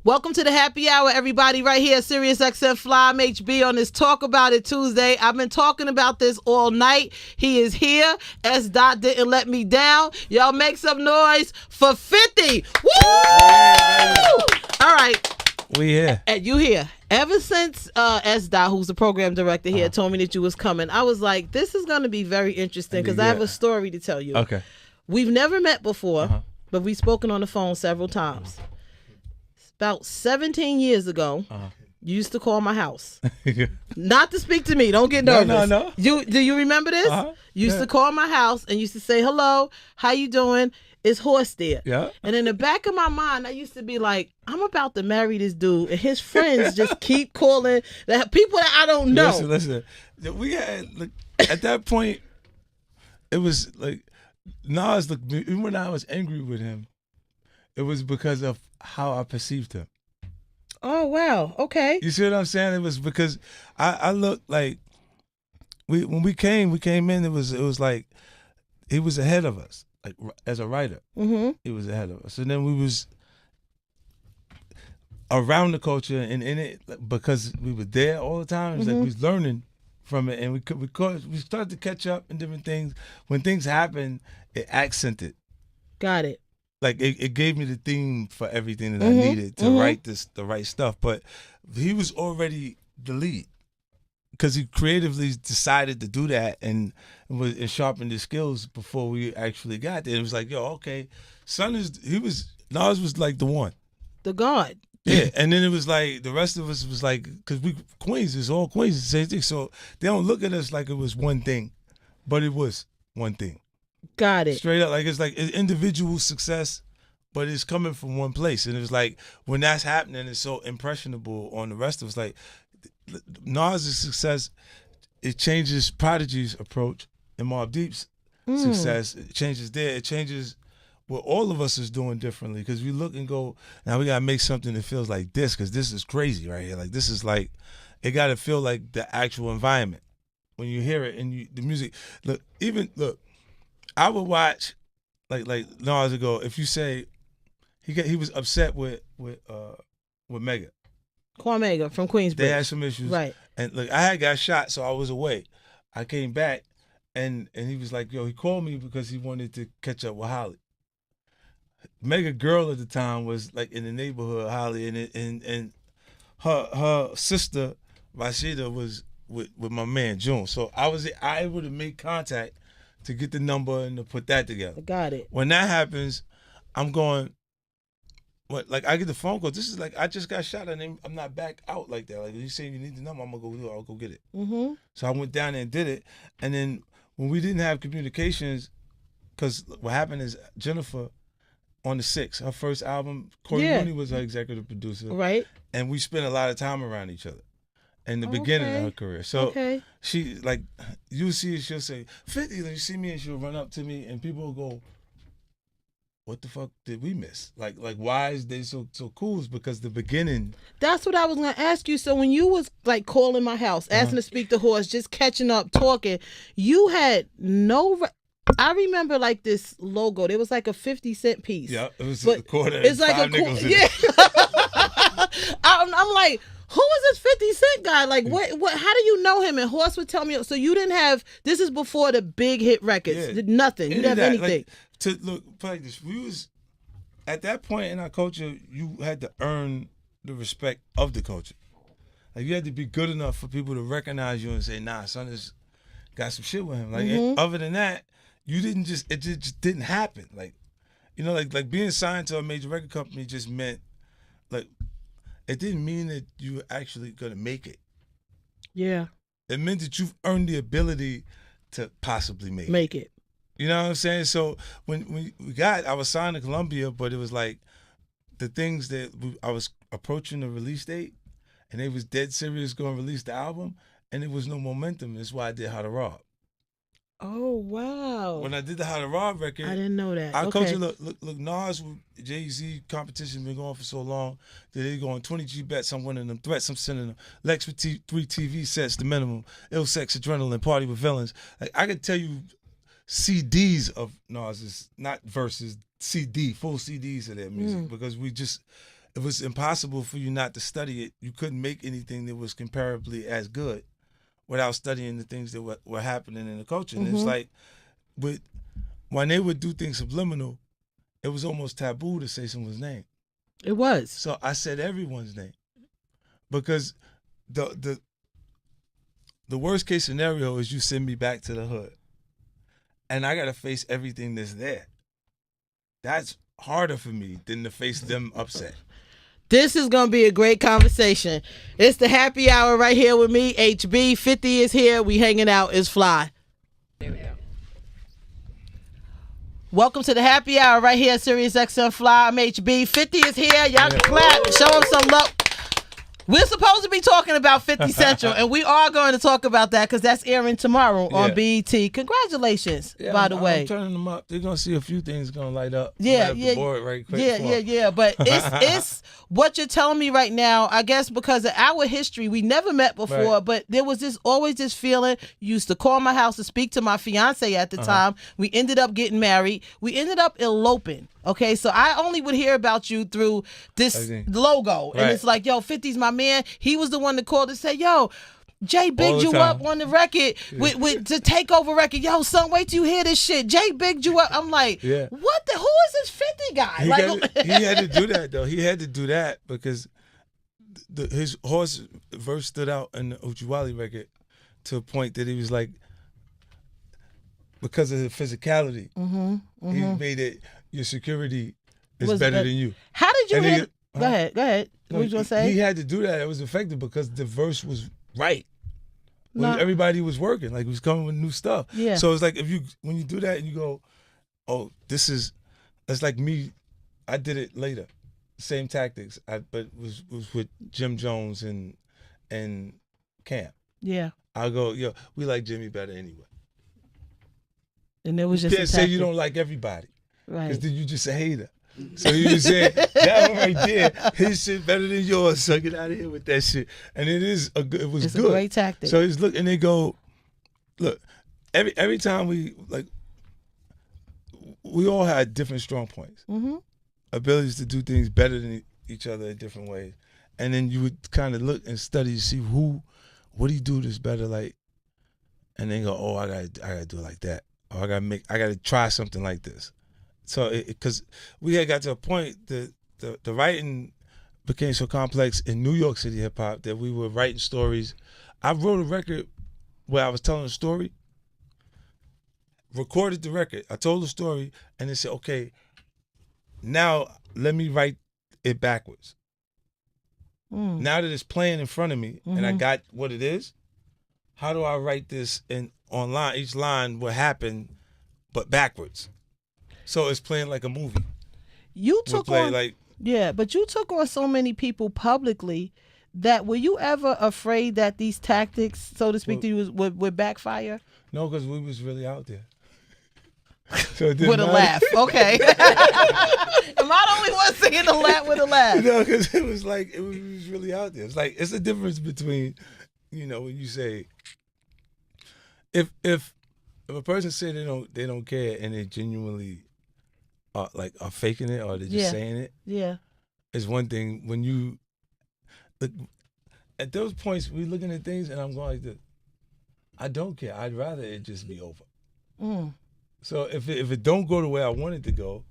Welcome to the happy hour, everybody, right here at Sirius XM Fly HB on this Talk About It Tuesday. I've been talking about this all night. He is here. S. Dot didn't let me down. Y'all make some noise for 50. Woo! All right. We here. And you here. Ever since S. Dot, who's the program director here, told me that you was coming, I was like, this is going to be very interesting because I have a story to tell you. Okay. We've never met before, but we've spoken on the phone several times. About 17 years ago, you used to call my house. Not to speak to me. Don't get nervous. No. Do you remember this? You used to call my house and used to say, hello, how you doing? Is Horse there? Yeah. And in the back of my mind, I used to be like, I'm about to marry this dude, and his friends just keep calling people that I don't know. Listen. We had, at that point, it was like, Nas, even when I was angry with him, it was because of how I perceived him. Oh, wow. Okay. You see what I'm saying? It was because I looked like, when we came in, it was like, he was ahead of us. Like, as a writer, he was ahead of us. And then we was around the culture and in it because we were there all the time. It was like we was learning from it, and we started to catch up in different things. When things happened, it accented. Got it. Like it gave me the theme for everything that I needed to write the right stuff. But he was already the lead because he creatively decided to do that and sharpened his skills before we actually got there. It was like, yo, okay, Nas was like the one, the God. Yeah, and then it was like the rest of us was like, because Queens is all Queens, the same thing. So they don't look at us like it was one thing, but it was one thing. Got it. Straight up, like it's individual success, but it's coming from one place. And it was like when that's happening, it's so impressionable on the rest of us. Like Nas' success, it changes Prodigy's approach, and Mobb Deep's success, it changes there. It changes what all of us is doing differently because we look and go, now we gotta make something that feels like this because this is crazy right here. Like this is like, it gotta feel like the actual environment when you hear it and the music. Look. I would watch, like Nas ago. If you say he was upset with Mega, Kwamega from Queensbridge. They had some issues, right? And look, I had got shot, so I was away. I came back, and he was like, "Yo," he called me because he wanted to catch up with Holly. Mega girl at the time was like in the neighborhood, Holly, and her sister Rashida was with my man June. So I was able to make contact to get the number and to put that together. Got it. When that happens, I'm going, what? Like I get the phone call. This is like I just got shot and I'm not back out like that. Like you say you need the number, I'm gonna go do it. I'll go get it. So I went down there and did it. And then when we didn't have communications, because what happened is Jennifer on the 6th, her first album, Corey Mooney was her executive producer. Right. And we spent a lot of time around each other in the beginning of her career. So she, like, you see it, she'll say, 50, you see me, and she'll run up to me, and people will go, what the fuck did we miss? Like why is they so cool? Is because the beginning. That's what I was going to ask you. So when you was, like, calling my house, asking to speak to Horse, just catching up, talking, you had no... I remember like this logo. There was like a 50-cent piece. Yeah, it was a quarter. It's like a quarter. Yeah. I'm like, who is this 50-cent guy? Like, what? How do you know him? And Horse would tell me. So you didn't have. This is before the big hit records. Yeah. Nothing. You didn't have anything. Like, like this. We was at that point in our culture. You had to earn the respect of the culture. Like you had to be good enough for people to recognize you and say, "Nah, son has got some shit with him." Like other than that. You didn't it just didn't happen. Like, you know, like being signed to a major record company just meant, like, it didn't mean that you were actually gonna make it. Yeah. It meant that you've earned the ability to possibly make it. You know what I'm saying? So when I was signed to Columbia, but it was like the things that I was approaching the release date, and they was dead serious going to release the album, and there was no momentum. That's why I did How to Rob. Oh, wow. When I did the How to Rob record, I didn't know that. Our culture, look, Nas, Jay-Z competition been going for so long that they going 20G bets, I'm winning them, threats, I'm sending them, Lex with 3 TV sets, the minimum, ill sex, adrenaline, party with villains. Like, I could tell you CDs of Nas's, not verses, full CDs of their music, because it it was impossible for you not to study it. You couldn't make anything that was comparably as good without studying the things that were happening in the culture. And it's like, when they would do things subliminal, it was almost taboo to say someone's name. It was. So I said everyone's name, because the worst case scenario is you send me back to the hood, and I gotta face everything that's there. That's harder for me than to face them upset. This is going to be a great conversation. It's the happy hour right here with me, HB. 50 is here. We hanging out. It's fly. There we go. Welcome to the happy hour right here, Sirius XM Fly. I'm HB. 50 is here. Y'all can clap. Show him some love. We're supposed to be talking about 50 Central, and we are going to talk about that because that's airing tomorrow on BET. Congratulations, by the way. I'm turning them up. They're going to see a few things going to light up. Yeah. The board right quick Yeah. But it's what you're telling me right now, I guess, because of our history. We never met before, but there was always this feeling. You used to call my house to speak to my fiance at the time. We ended up getting married. We ended up eloping. Okay, so I only would hear about you through this logo. And it's like, yo, 50's my man. He was the one that called and said, yo, Jay bigged you up on the record with to take over record. Yo, son, wait till you hear this shit. Jay bigged you up. I'm like, who is this 50 guy? He had to do that, though. He had to do that because his horse verse stood out in the Uchiwali record to a point that he was like, because of the physicality, he made it, your security is better than you. How did you hit? Go ahead. What you gonna say? He had to do that. It was effective because the verse was right. Everybody was working, like he was coming with new stuff. Yeah. So it's like when you do that and you go, oh, it's like me. I did it later, same tactics. But it was with Jim Jones and Cam. Yeah. I'll go, yo, we like Jimmy better anyway. And it was just you can't say you don't like everybody. Right. Because then you just a hater. So you was saying, that one right there, his shit better than yours, so get out of here with that shit. And it was it's good. A great tactic. So he's and they go, look, every time we all had different strong points. Abilities to do things better than each other in different ways. And then you would kind of look and study to see what do you do this better like? And then go, oh, I gotta do it like that. Or I gotta try something like this. So because we had got to a point that the writing became so complex in New York City hip hop that we were writing stories. I wrote a record where I was telling a story, recorded the record, I told the story, and then said, okay, now let me write it backwards. Now that it's playing in front of me and I got what it is, how do I write this online? Each line will happen, but backwards. So it's playing like a movie. You took on, but you took on so many people publicly that were you ever afraid that these tactics, so to speak, to you would backfire? No, because we was really out there. So with a laugh, okay. Am I the only one singing the laugh with a laugh? No, because it was really out there. It's a difference between, when you say, if a person say they don't care and they genuinely are faking it or they're just saying it. Yeah. It's one thing when you look at those points we looking at things and I'm going like this. I don't care. I'd rather it just be over. So if it don't go the way I want it to go,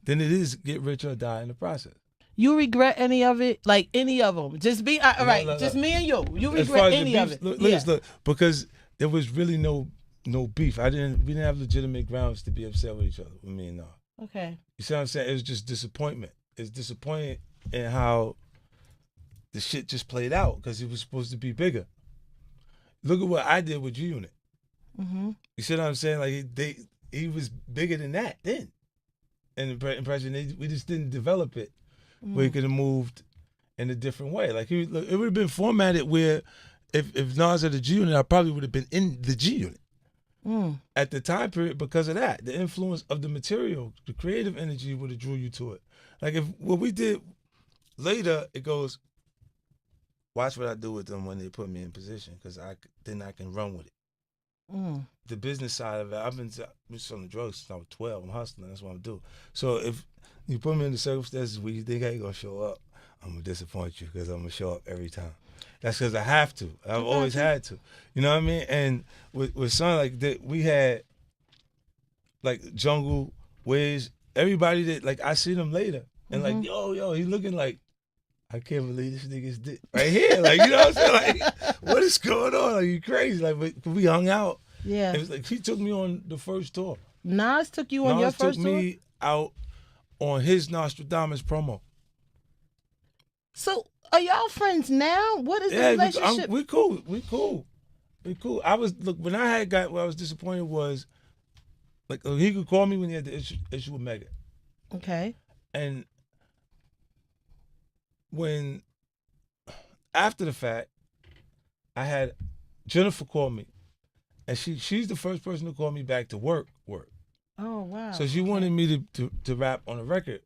then it is get rich or die in the process. You regret any of it? Like any of them? Just be right. Just me and you. You regret any of it? Look, because there was really no beef. We didn't have legitimate grounds to be upset with each other. With me and Nas. Okay. You see what I'm saying? It was just disappointment. It's disappointing in how the shit just played out because it was supposed to be bigger. Look at what I did with G-Unit. You see what I'm saying? Like he was bigger than that then. And the impression we just didn't develop it where he could have moved in a different way. Like it would have been formatted where if Nas had a G-Unit, I probably would have been in the G-Unit. At the time period because of that. The influence of the material, the creative energy would have drew you to it. Like if what we did later, it goes, watch what I do with them when they put me in position because then I can run with it. The business side of it, I've been selling drugs since I was 12. I'm hustling. That's what I do. So if you put me in the circumstances where you think I ain't going to show up, I'm gonna disappoint you because I'm gonna show up every time. That's because I have to. I've always had to. You know what I mean? And with son like that, we had like Jungle, Wiz, everybody that like I see them later and like yo, he looking like I can't believe this nigga's right here. Like you know what I'm saying? Like what is going on? Like you crazy? Like we hung out. Yeah. It was like he took me on the first tour. Nas took you on your first took tour? me out on his Nostradamus promo. So are y'all friends now? What is the relationship? We cool. I was when I was disappointed was like he could call me when he had the issue with Megan. Okay. And when after the fact, I had Jennifer call me, and she's the first person to call me back to work. Oh wow. So she wanted me to rap on a record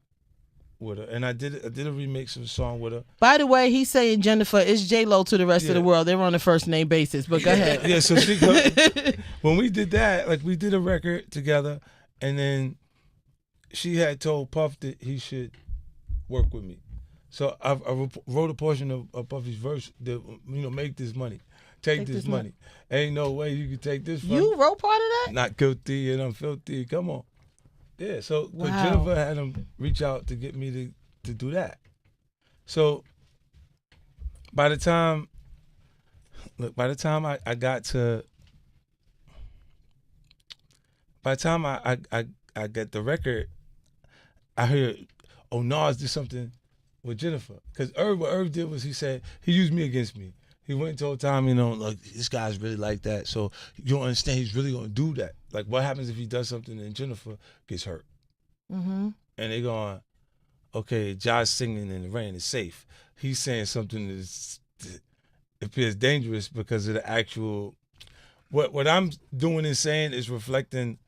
with her, and I did a remix of a song with her. By the way, he's saying Jennifer is J-Lo to the rest of the world. They're on a first name basis, but go ahead. Yeah, so when we did that, like we did a record together, and then she had told Puff that he should work with me. So I wrote a portion of Puffy's verse that make this money, take this money. Ain't no way you can take this from you wrote part of that? Not guilty and I'm filthy. Come on. Yeah, so Jennifer had him reach out to get me to do that. So by the time I got to I got the record, I heard Nas did something with Jennifer. Because what Irv did was he said he used me against me. He went and told Tommy, look, this guy's really like that. So you don't understand, he's really gonna do that. Like what happens if he does something and Jennifer gets hurt? Mm-hmm. And they going, okay, Josh singing in the rain is safe. He's saying something that appears dangerous because of the actual what I'm doing and saying is reflecting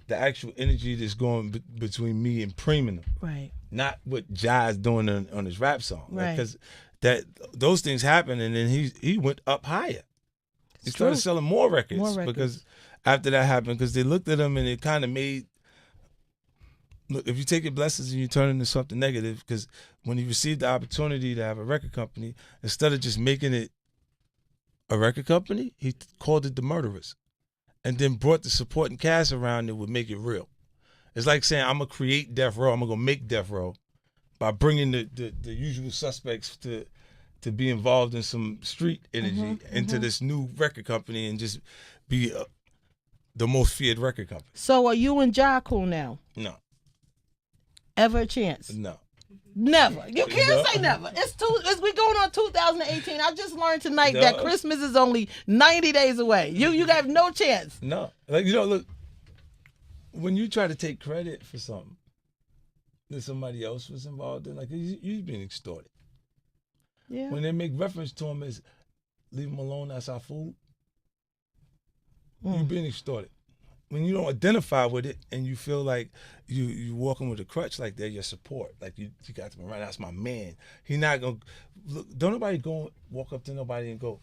the actual energy that's going between me and Preeman. Right. Not what Jai's doing on his rap song. Right. Because those things happen, and then he went up higher. He started selling more records. Because after that happened, because they looked at him and it kind of made, look, if you take your blessings and you turn it into something negative, because when he received the opportunity to have a record company, instead of just making it a record company, he called it The Murderers. And then brought the supporting cast around that would make it real. It's like saying, I'm going to create Death Row, I'm going to go make Death Row by bringing the usual suspects to be involved in some street energy into this new record company and just be the most feared record company. So are you and Ja cool now? No. Ever a chance? No. Never. You can't say never. We going on 2018. I just learned tonight that Christmas is only 90 days away. You have no chance. No. Like look, when you try to take credit for something that somebody else was involved in, like you've been extorted. Yeah. When they make reference to him as leave him alone, that's our food. You've been extorted. When you don't identify with it and you feel like you walking with a crutch like they're your support, like you got to run. That's my man. He not gonna look. Don't nobody walk up to nobody and go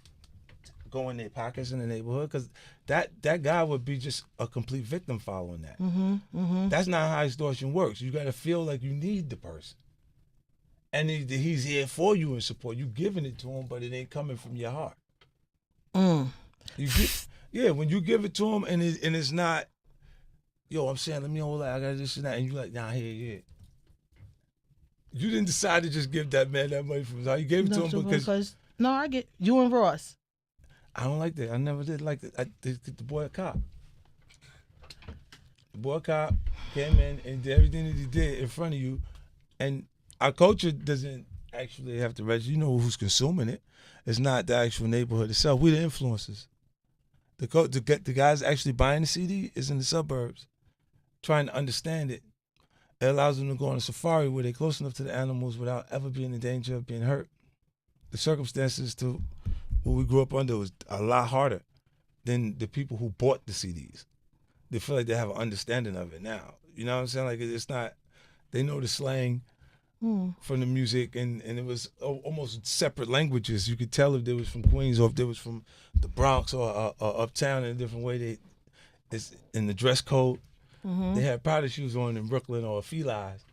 in their pockets in the neighborhood, because that guy would be just a complete victim following that. That's not how extortion works. You got to feel like you need the person, and he's here for you and support. You giving it to him, but it ain't coming from your heart. Yeah, when you give it to him and it's not, yo, I'm saying, let me hold that, I got this and that, and you like, nah, here. You didn't decide to just give that man that money from his heart. You gave it to him because no, I get you and Ross. I don't like that. I never did like that. The boy a cop. The boy a cop came in and did everything that he did in front of you, and our culture doesn't actually have to register. You know who's consuming it. It's not the actual neighborhood itself. We're the influencers. The guys actually buying the CD is in the suburbs, trying to understand it. It allows them to go on a safari where they're close enough to the animals without ever being in danger of being hurt. The circumstances to what we grew up under was a lot harder than the people who bought the CDs. They feel like they have an understanding of it now. You know what I'm saying? Like it's not, they know the slang from the music, and it was almost separate languages. You could tell if they was from Queens or if they was from the Bronx or uptown in a different way. It's in the dress code. They had powder shoes on in Brooklyn or Feli's.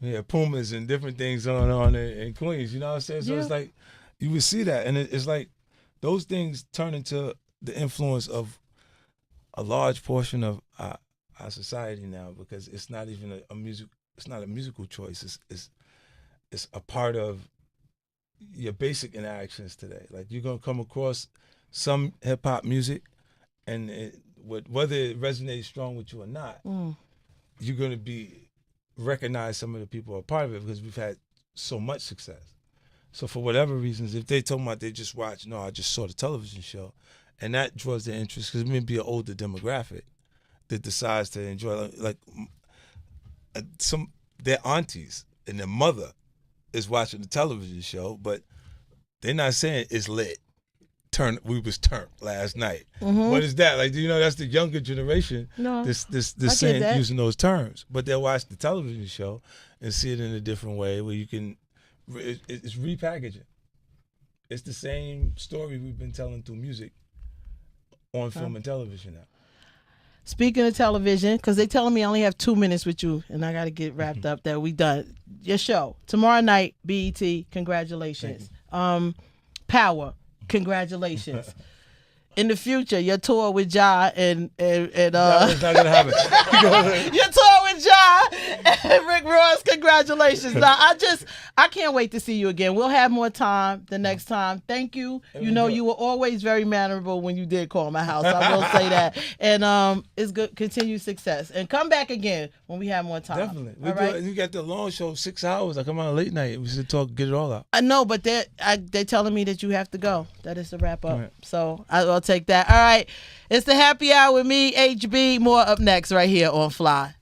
Yeah, Pumas and different things going on in Queens. You know what I'm saying? So it's like you would see that, and it's like those things turn into the influence of a large portion of our society now, because it's not even a music. It's not a musical choice. It's a part of your basic interactions today. Like you're gonna come across some hip hop music, and whether it resonates strong with you or not, you're gonna recognize some of the people who are part of it, because we've had so much success. So for whatever reasons, if they talking about they just watch, no, I just saw the television show, and that draws their interest, because it may be an older demographic that decides to enjoy, like some their aunties and their mother is watching the television show, but they're not saying it's lit. We was turned last night. What is that? Like, do you know that's the younger generation? No, this saying, using those terms, but they'll watch the television show and see it in a different way, where you can. It's repackaging. It's the same story we've been telling through music on film and television now. Speaking of television, because they telling me I only have 2 minutes with you, and I got to get wrapped up. That we done your show tomorrow night. BET, congratulations. Power, congratulations. In the future, your tour with Ja and no, it's not gonna happen. your tour with Ja and Rick Ross, congratulations. Now, I can't wait to see you again. We'll have more time the next time. Thank you. You know, you were always very mannerable when you did call my house. I will say that. And it's good. Continued success. And come back again when we have more time. Definitely. All right? You got the long show, 6 hours. I come out late night. We should talk, get it all out. I know, but they're telling me that you have to go. That is the wrap up. Right. So I'll take that. All right. It's the happy hour with me, HB. More up next right here on Fly.